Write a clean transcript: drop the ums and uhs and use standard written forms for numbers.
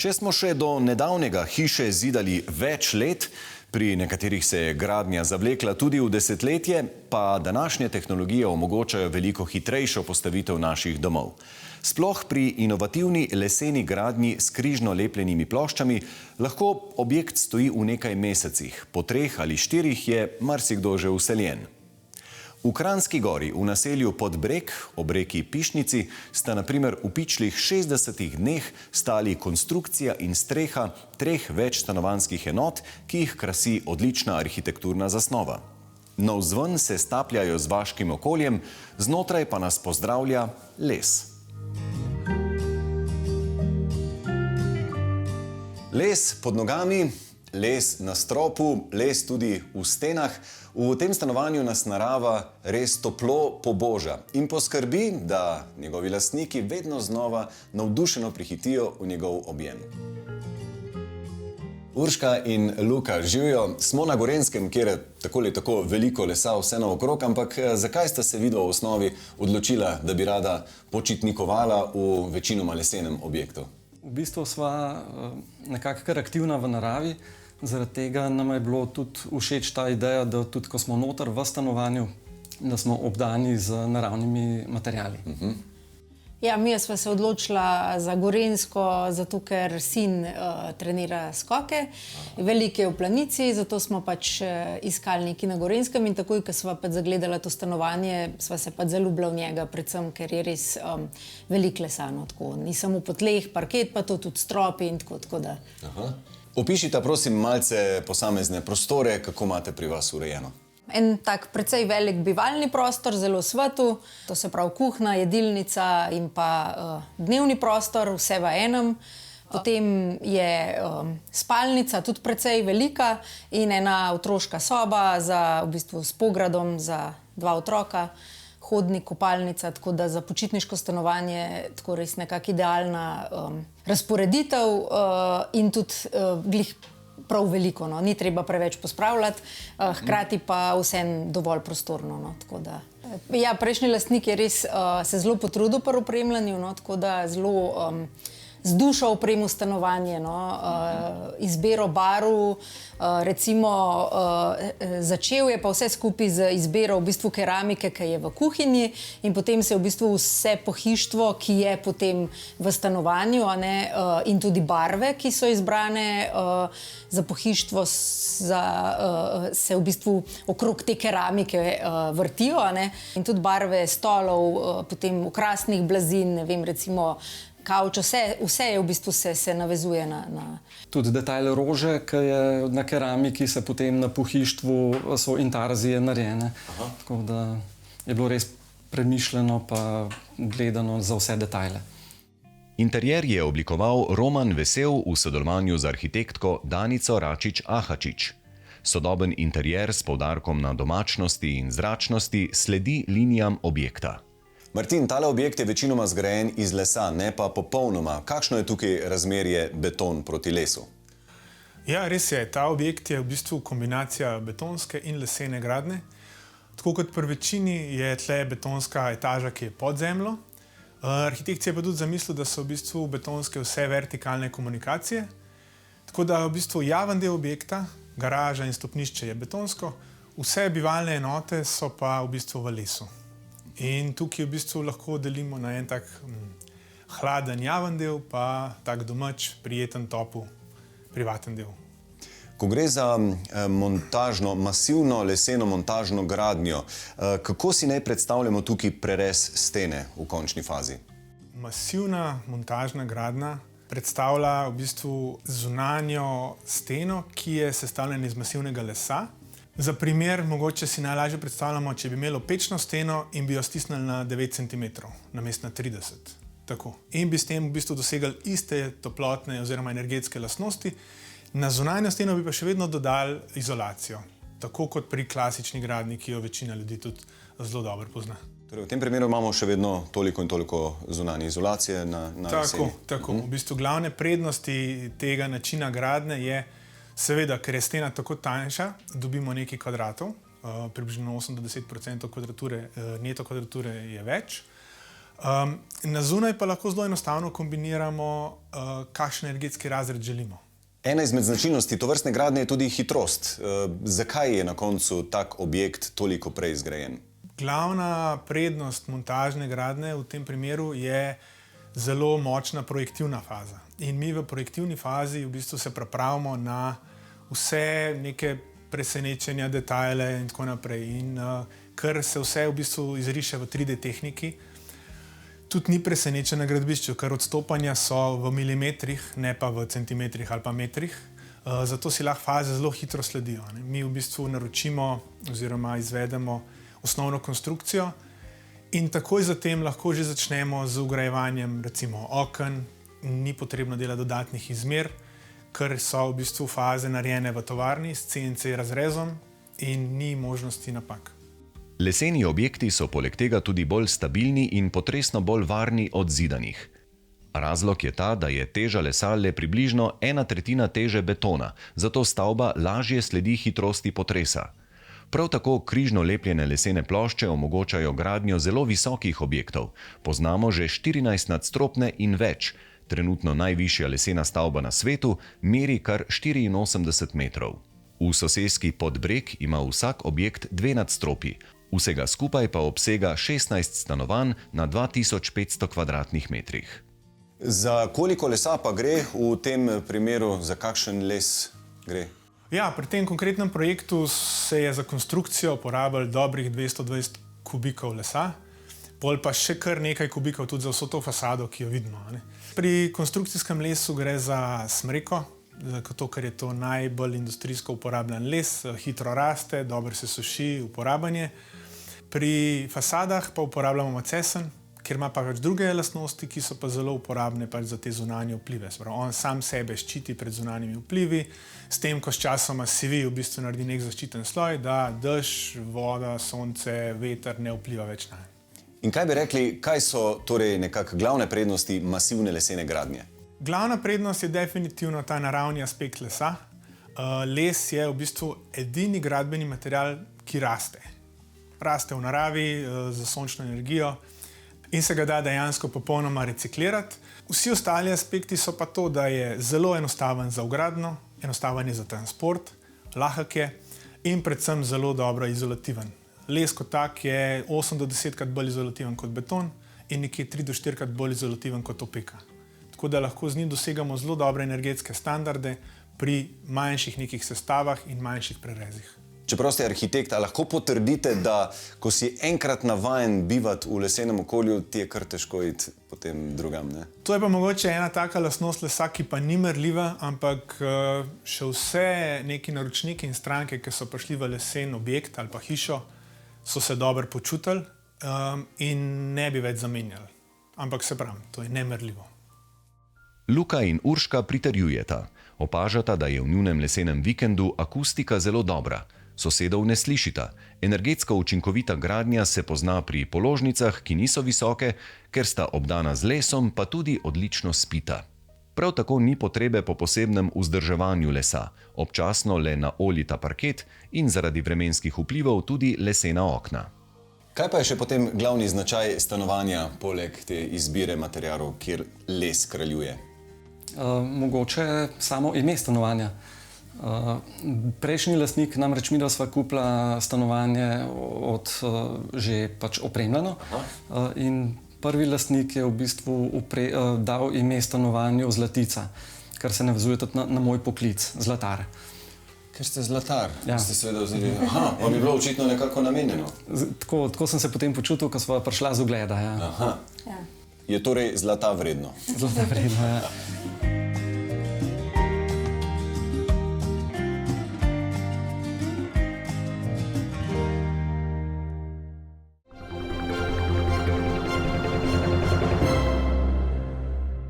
Če smo še do nedavnega hiše zidali več let, pri nekaterih se je gradnja zavlekla tudi v desetletje, pa današnje tehnologije omogočajo veliko hitrejšo postavitev naših domov. Sploh pri inovativni leseni gradnji s križno lepljenimi ploščami lahko objekt stoji v nekaj mesecih. Po 3 ali 4 je marsikdo že vseljen. V Kranjski Gori, v naselju Podbreg, ob reki Pišnici, sta na primer v pičlih 60 dneh stali konstrukcija in streha 3 večstanovanjskih enot, ki jih krasi odlična arhitekturna zasnova. Navzven se stapljajo z vaškim okoljem, znotraj pa nas pozdravlja les. Les pod nogami, les na stropu, les tudi v stenah. V tem stanovanju nas narava res toplo poboža in poskrbi, da njegovi lastniki vedno znova navdušeno prihitijo v njegov objem. Urška in Luka, živijo, smo na Gorenjskem, kjer je tako ali tako veliko lesa vse naokrog, ampak zakaj sta se vidva v osnovi odločila, da bi rada počitnikovala v večinoma lesenem objektu? V bistvu sva nekako kar aktivna v naravi. Zaradi tega nam je bilo tudi všeč ta ideja, da tudi ko smo noter v stanovanju, da smo obdani z naravnimi materiali. Ja, mi sva se odločila za Gorenjsko, zato ker sin trenira skoke. Veliko je v Planici, zato smo pač iskali nekaj na Gorenjskem in takoj, ko sva pač zagledala to stanovanje, sva se pač zaljubila v njega, predvsem, ker je res veliko lesa, no, tako. Ni samo po tleh, parket, pa to tudi stropi in tako da. Opišite, prosim, malce posamezne prostore, kako imate pri vas urejeno. En tak precej velik bivalni prostor, zelo svetu, to se pravi kuhna, jedilnica in pa dnevni prostor, vse v enem. Potem je spalnica, tudi precej velika, in ena otroška soba v bistvu s pogradom za 2 otroka, hodnik, kopalnica, tako da za počitniško stanovanje tako res nekako idealna razporeditev in tudi glih prav veliko, no. Ni treba preveč pospravljati, hkrati pa vseeno dovolj prostorno, no. Tako da. Ja, prejšnji lastnik je res se zelo potrudil pri opremljanju, no, tako da zelo z dušo opremil stanovanje, no, izbiro barv, recimo začel je pa vse skupaj z izbiro v bistvu keramike, ki je v kuhinji, in potem se je v bistvu vse pohištvo, ki je potem v stanovanju, a ne, in tudi barve, ki so izbrane za pohištvo, se v bistvu okrog te keramike vrtijo, a ne, in tudi barve stolov, potem okrasnih blazin, ne vem, recimo kavč, vse je v bistvu se navezuje na... Tudi detajl rože, ki je na keramiki, se potem na pohištvu so intarzije narejene. Tako da je bilo res premišljeno pa gledano za vse detajle. Interier je oblikoval Roman Vesel v sodelovanju z arhitektko Danico Račič-Ahačič. Sodoben interier s poudarkom na domačnosti in zračnosti sledi linijam objekta. Martin, tale objekt je večinoma zgrajen iz lesa, ne pa popolnoma. Kakšno je tukaj razmerje beton proti lesu? Ja, res je. Ta objekt je v bistvu kombinacija betonske in lesene gradnje. Tako kot pri večini je tle betonska etaža, ki je pod zemljo. Arhitekt je pa tudi zamislil, da so v bistvu betonske vse vertikalne komunikacije. Tako da v bistvu javen del objekta, garaža in stopnišče je betonsko, vse bivalne enote so pa v bistvu v lesu. In tukaj v bistvu lahko delimo na en tak hladen javen del, pa tak domač, prijeten, topel, privaten del. Ko gre za montažno, masivno leseno montažno gradnjo, kako si naj predstavljamo tukaj prerez stene v končni fazi? Masivna montažna gradnja predstavlja v bistvu zunanjo steno, ki je sestavljena iz masivnega lesa. Za primer, mogoče si najlažje predstavljamo, če bi imeli pečno steno in bi jo stisnili na 9 cm, namesto na 30. Tako. In bi s tem v bistvu dosegli iste toplotne oziroma energetske lastnosti. Na zunanjo steno bi pa še vedno dodali izolacijo. Tako kot pri klasični gradnji, ki jo večina ljudi tudi zelo dobro pozna. Torej, v tem primeru imamo še vedno toliko in toliko zunanje izolacije na leseni. Tako. V bistvu glavne prednosti tega načina gradnje je, seveda, ker je stena tako tanjša, dobimo nekaj kvadratov, približno 8 do 10% kvadrature, neto kvadrature je več. Na zunaj pa lahko zelo enostavno kombiniramo, kakšen energetski razred želimo. Ena izmed značilnosti tovrstne gradnje je tudi hitrost. Zakaj je na koncu tak objekt toliko prej zgrajen? Glavna prednost montažne gradnje v tem primeru je zelo močna projektivna faza. In mi v projektivni fazi v bistvu se pripravimo na vse neke presenečenja, detajle in tako naprej. In ker se vse v bistvu izriše v 3D tehniki, tudi ni presenečen na gradbišču, ker odstopanja so v milimetrih, ne pa v centimetrih ali pa metrih. Zato si lahko faze zelo hitro sledijo. Mi v bistvu naročimo oziroma izvedemo osnovno konstrukcijo in takoj zatem lahko že začnemo z vgrajevanjem recimo oken, ni potrebno delati dodatnih izmer, ker so v bistvu faze narejene v tovarni s CNC razrezom in ni možnosti napak. Leseni objekti so poleg tega tudi bolj stabilni in potresno bolj varni od zidanih. Razlog je ta, da je teža lesa le približno 1/3 teže betona, zato stavba lažje sledi hitrosti potresa. Prav tako križno lepljene lesene plošče omogočajo gradnjo zelo visokih objektov. Poznamo že 14-nadstropne in več. Trenutno najvišja lesena stavba na svetu meri kar 84 metrov. V soseski Podbreg ima vsak objekt 2 nadstropji. Vsega skupaj pa obsega 16 stanovanj na 2500 kvadratnih metrih. Za koliko lesa pa gre v tem primeru, za kakšen les gre? Ja, pri tem konkretnem projektu se je za konstrukcijo porabilo dobrih 220 kubikov lesa, pol pa še kar nekaj kubikov tudi za vso to fasado, ki jo vidimo. Pri konstrukcijskem lesu gre za smreko, zato ker je to najbolj industrijsko uporabljen les, hitro raste, dobro se suši, uporaben je. Pri fasadah pa uporabljamo macesen, ker ima pa več druge lastnosti, ki so pa zelo uporabne pač za te zunanje vplive. On sam sebe ščiti pred zunanjimi vplivi, s tem, ko s časoma sivi, v bistvu naredi nek zaščiten sloj, da dež, voda, sonce, veter ne vpliva več na. In kaj bi rekli, kaj so torej nekako glavne prednosti masivne lesene gradnje? Glavna prednost je definitivno ta naravni aspekt lesa. Les je v bistvu edini gradbeni material, ki raste. Raste v naravi z sončno energijo in se ga da dejansko popolnoma reciklirati. Vsi ostali aspekti so pa to, da je zelo enostaven za vgradnjo, enostaven je za transport, lahek je in predvsem zelo dobro izolativen. Les kot tak je 8 do 10krat bolj izolativen kot beton in nekje 3 do 4krat bolj izolativen kot opeka. Tako da lahko z njim dosegamo zelo dobre energetske standarde pri manjših nekih sestavah in manjših prerezih. Čeprav ste arhitekt, lahko potrdite, da ko si enkrat navajen bivati v lesenem okolju, ti je kar težko iti potem drugam, ne? To je pa mogoče ena taka lastnost lesa, ki pa ni merljiva, ampak še vse neki naročniki in stranke, ki so prišli v lesen objekt ali pa hišo, so se dobro počutili in ne bi več zamenjali. Ampak se pravim, to je nemerljivo. Luka in Urška pritrjujeta. Opažata, da je v njunem lesenem vikendu akustika zelo dobra. Sosedov ne slišita. Energetsko učinkovita gradnja se pozna pri položnicah, ki niso visoke, ker sta obdana z lesom, pa tudi odlično spita. Prav tako ni potrebe po posebnem vzdrževanju lesa, občasno le naoljita parket in zaradi vremenskih vplivov tudi lesena okna. Kaj pa je še potem glavni značaj stanovanja, poleg te izbire materialov, kjer les kraljuje? Mogoče samo ime stanovanja. Prejšnji lastnik, namreč midva sva kupila stanovanje od že pač opremljeno in prvi lastnik je v bistvu dal ime stanovanju Zlatica, kar se navezuje tudi na moj poklic, zlatar. Ker ste zlatar, ja. Ste seveda vzeli, pa mi je bilo očitno nekako namenjeno. Tako sem se potem počutil, ko sva prišla z ogleda. Ja. Ja. Je torej zlata vredno? Zlata vredno, ja.